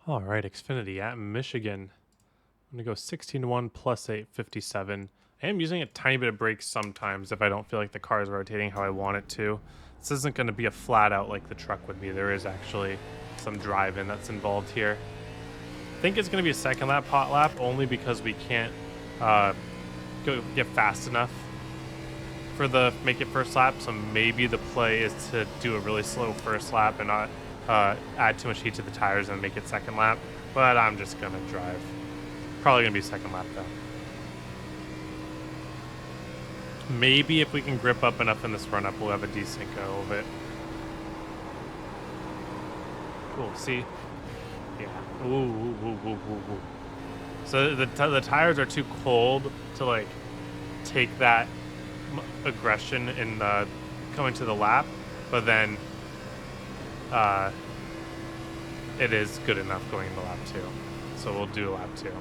All right, Xfinity at Michigan. I'm going to go 16-1 plus 857. I am using a tiny bit of brakes sometimes if I don't feel like the car is rotating how I want it to. This isn't going to be a flat out like the truck would be. There is actually some drive-in that's involved here. I think it's going to be a second lap pot lap only because we can't go get fast enough for the make it first lap. So maybe the play is to do a really slow first lap and not add too much heat to the tires and make it second lap. But I'm just going to drive. Probably going to be second lap though. Maybe if we can grip up enough in this run up, we'll have a decent go of it. Cool. See? Yeah. Ooh, ooh, ooh, ooh, ooh, ooh. So the tires are too cold to like take that aggression in coming to the lap, but then it is good enough going into lap 2. So we'll do lap 2.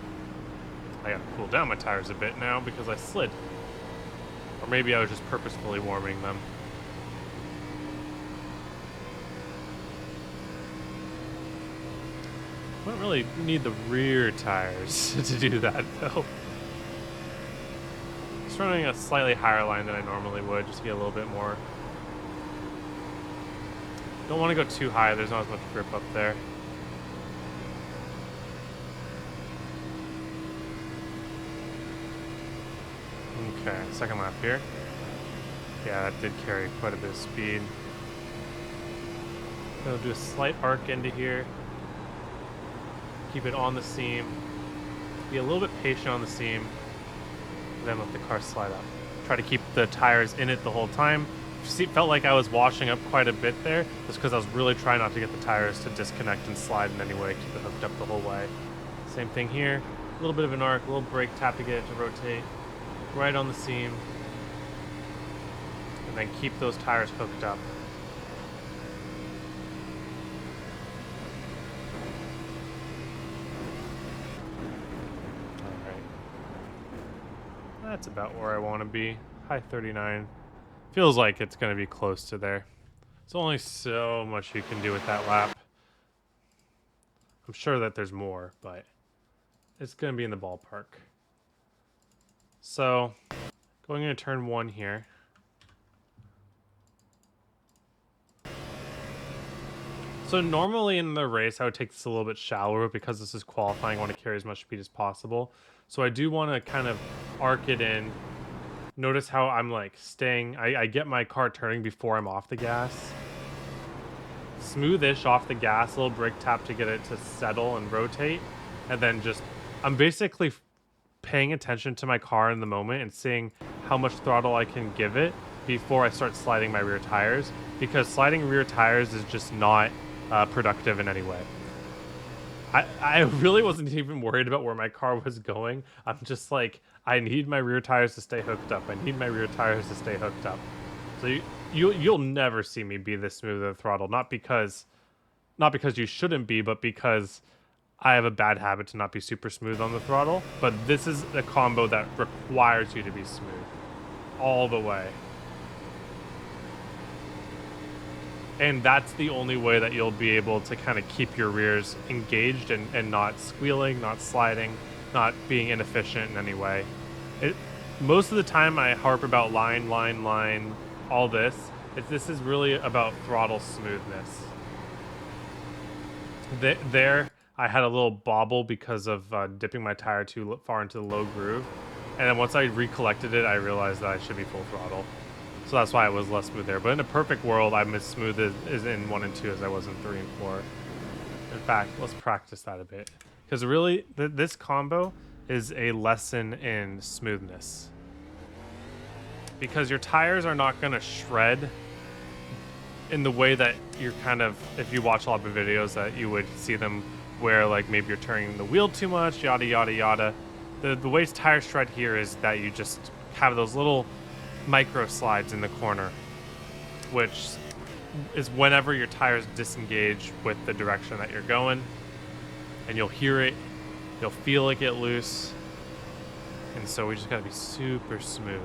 I gotta cool down my tires a bit now because I slid. Or maybe I was just purposefully warming them. I don't really need the rear tires to do that though. Just running a slightly higher line than I normally would just to get a little bit more. Don't want to go too high, there's not as much grip up there. Okay, second lap here. Yeah, that did carry quite a bit of speed. Gonna do a slight arc into here. Keep it on the seam. Be a little bit patient on the seam. Then let the car slide up. Try to keep the tires in it the whole time. Felt like I was washing up quite a bit there. Just because I was really trying not to get the tires to disconnect and slide in any way. Keep it hooked up the whole way. Same thing here. A little bit of an arc, a little brake tap to get it to rotate. Right on the seam. And then keep those tires hooked up. Alright. That's about where I want to be. High 39. Feels like it's going to be close to there. There's only so much you can do with that lap. I'm sure that there's more, but it's going to be in the ballpark. So, going into turn 1 here. So normally in the race, I would take this a little bit shallower because this is qualifying. I want to carry as much speed as possible. So I do want to kind of arc it in. Notice how I'm like staying. I get my car turning before I'm off the gas. Smoothish off the gas, a little brake tap to get it to settle and rotate. And then just, I'm basically paying attention to my car in the moment and seeing how much throttle I can give it before I start sliding my rear tires, because sliding rear tires is just not productive in any way. I really wasn't even worried about where my car was going. I'm just like, I need my rear tires to stay hooked up. I need my rear tires to stay hooked up. So you'll never see me be this smooth at the throttle, not because you shouldn't be, but because I have a bad habit to not be super smooth on the throttle, but this is a combo that requires you to be smooth all the way. And that's the only way that you'll be able to kind of keep your rears engaged and not squealing, not sliding, not being inefficient in any way. Most of the time I harp about line, all this. This is really about throttle smoothness. There, I had a little bobble because of dipping my tire too far into the low groove. And then once I recollected it, I realized that I should be full throttle. So that's why it was less smooth there. But in a perfect world, I'm as smooth as in 1 and 2 as I was in 3 and 4. In fact, let's practice that a bit. Because really, this combo is a lesson in smoothness. Because your tires are not going to shred in the way that you're kind of, if you watch a lot of videos, that you would see them where like maybe you're turning the wheel too much, yada, yada, yada. The way tires shred here is that you just have those little micro slides in the corner, which is whenever your tires disengage with the direction that you're going, and you'll hear it, you'll feel it get loose, and so we just gotta be super smooth.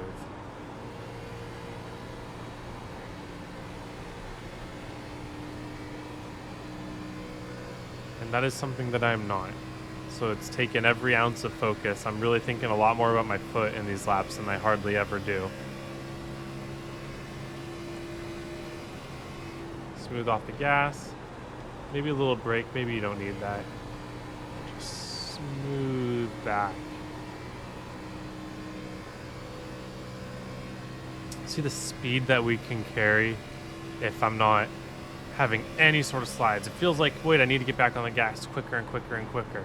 And that is something that I'm not. So it's taken every ounce of focus. I'm really thinking a lot more about my foot in these laps than I hardly ever do. Smooth off the gas. Maybe a little brake. Maybe you don't need that. Just smooth back. See the speed that we can carry if I'm not having any sort of slides. It feels like, wait, I need to get back on the gas quicker and quicker and quicker.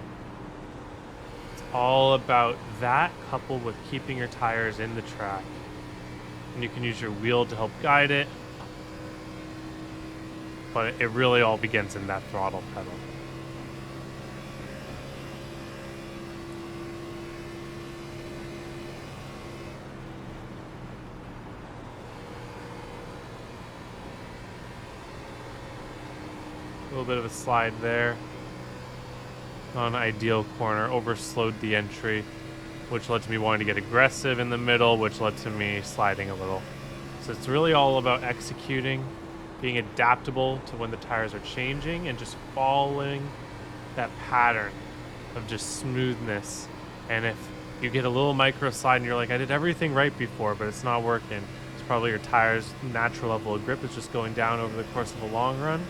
It's all about that coupled with keeping your tires in the track. And you can use your wheel to help guide it. But it really all begins in that throttle pedal. A little bit of a slide there. Non-ideal corner. Overslowed the entry, which led to me wanting to get aggressive in the middle, which led to me sliding a little. So it's really all about executing, being adaptable to when the tires are changing, and just following that pattern of just smoothness. And if you get a little micro slide and you're like, I did everything right before, but it's not working, it's probably your tire's natural level of grip is just going down over the course of a long run.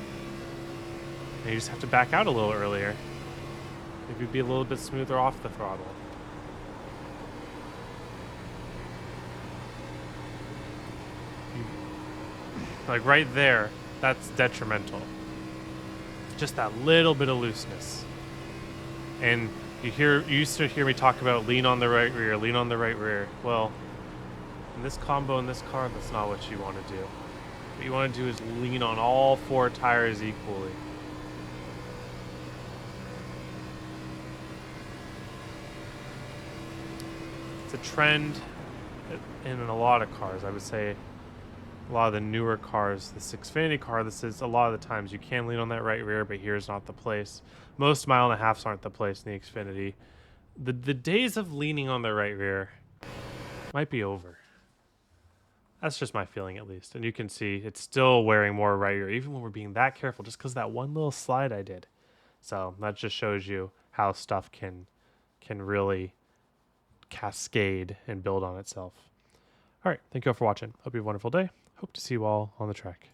And you just have to back out a little earlier. Maybe be a little bit smoother off the throttle. Like right there, that's detrimental. Just that little bit of looseness. And you used to hear me talk about lean on the right rear, lean on the right rear. Well, in this combo in this car, that's not what you want to do. What you want to do is lean on all four tires equally. It's a trend in a lot of cars. I would say a lot of the newer cars, this Xfinity car, this is a lot of the times you can lean on that right rear, but here's not the place. Most mile and a halves aren't the place in the Xfinity. The days of leaning on the right rear might be over. That's just my feeling, at least. And you can see it's still wearing more right rear, even when we're being that careful, just because that one little slide I did. So that just shows you how stuff can really cascade and build on itself. All right, thank you all for watching. Hope you have a wonderful day. Hope to see you all on the track.